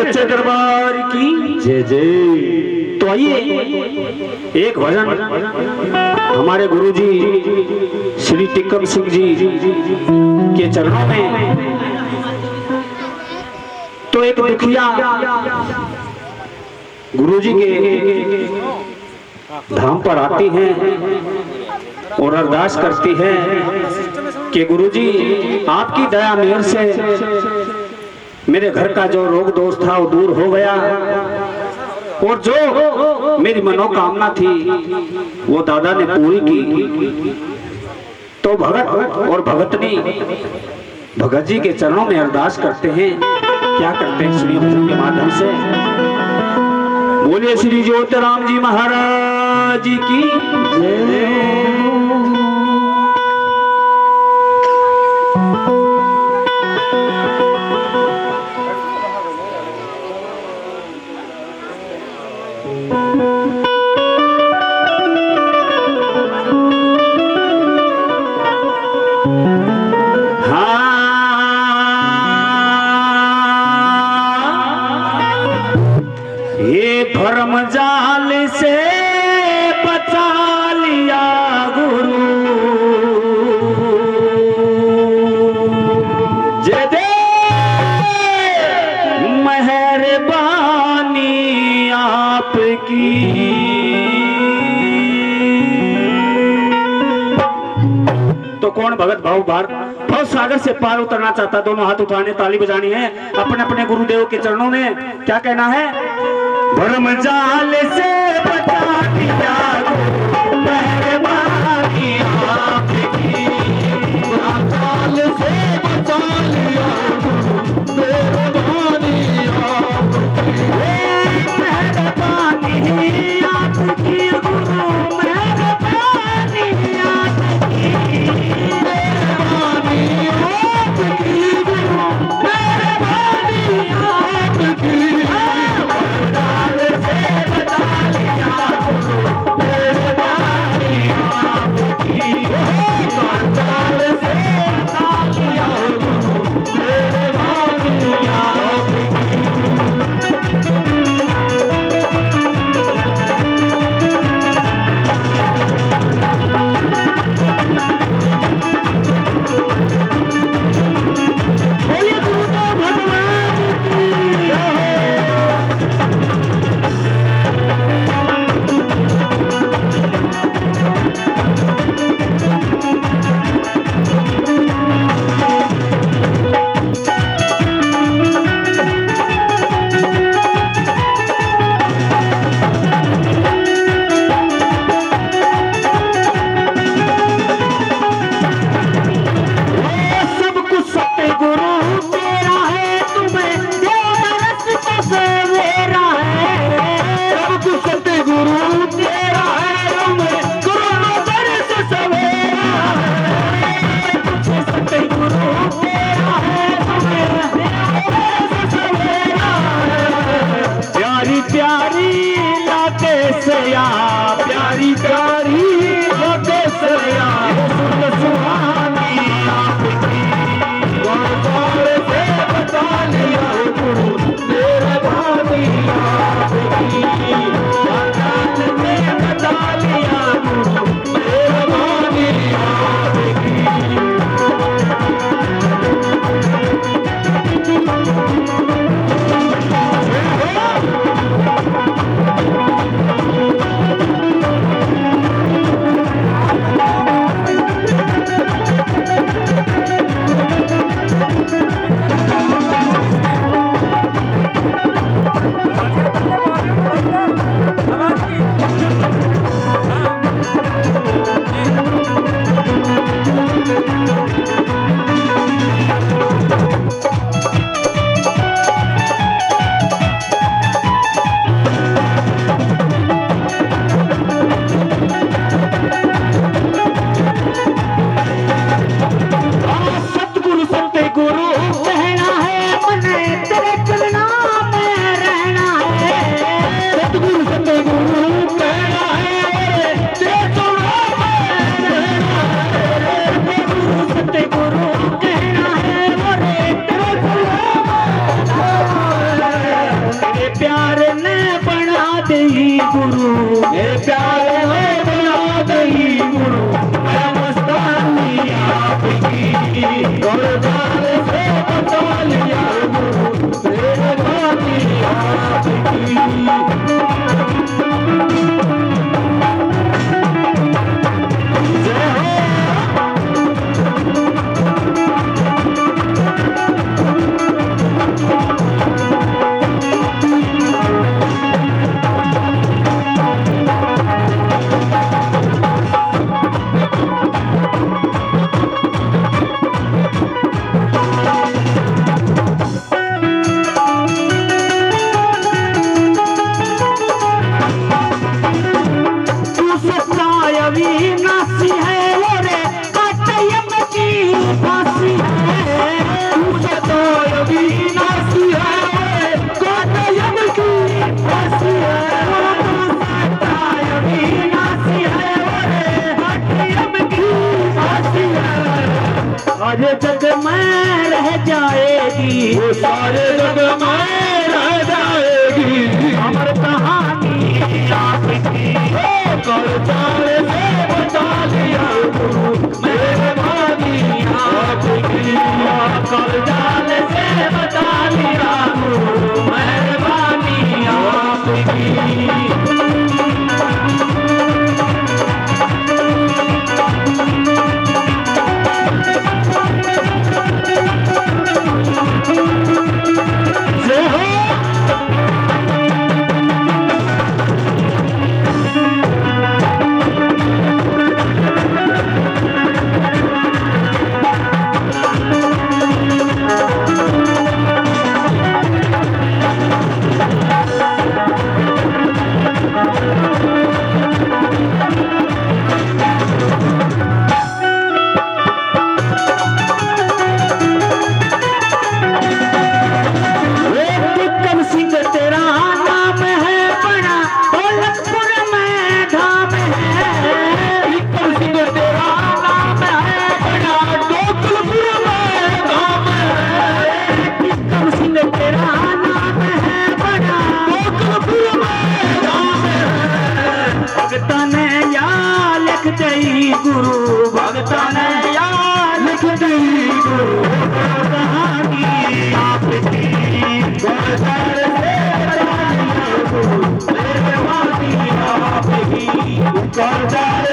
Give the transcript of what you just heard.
सच्चे दरबार की जय जय। तो आइए एक भजन हमारे गुरुजी श्री टिक्कम सिंह जी के चरणों में। तो एक दुखिया गुरुजी के धाम पर आती हैं और अरदास करती है कि गुरुजी आपकी दया मेहर से मेरे घर का जो रोग दोष था वो दूर हो गया और जो मेरी मनोकामना थी वो दादा ने पूरी की। तो भगत और भगतनी भगत जी के चरणों में अरदास करते हैं। क्या करते हैं सुनिए भजन के माध्यम से। बोलिए श्री ज्योतिराम जी महाराज की जय। भरम जाल से बचा लिया गुरु जय दे मेहरबानी आपकी। तो कौन भगत भाव भाव सागर से पार उतरना चाहता, दोनों हाथ उठाने ताली बजानी है अपने अपने गुरुदेव के चरणों में। क्या कहना है। भरम जाल से बचा दिया मेहरबानी आपकी, जाल से बचा लिया मेहरबानी आपकी, मेहरबानी आपकी गुरु मेहरबानी आपकी, मेहरबानी आपकी गुरु मेहरबानी आपकी। प्यारी प्यारी होते सया सुन सुहानी आपकी, गोपाल से बचा लिया गुरु मेहरबानी आपकी, गोपाल से बचा लिया गुरु मेहरबानी आपकी। मेरे प्यार ने बना दई गुरु, मेरे प्यार ने बना दई गुरु, मैं मस्तानी आपकी गुरदार से बचा लिया गुरु, मेरे बानी आपकी। सारे जग में रह जाएगी, वो सारे जग में रह जाएगी अमर कहानी आपकी। कर जाले से बचा लिया गुरु, मेरे भागी आपकी। कर जाले से बचा लिया गुरु, मेरे भागी आपकी। गुरु भगता ने यार लिख दी गुरु कहानी आपकी। गुरदार से बचा लिया गुरु, मेरे वाणी आपकी। गुरदार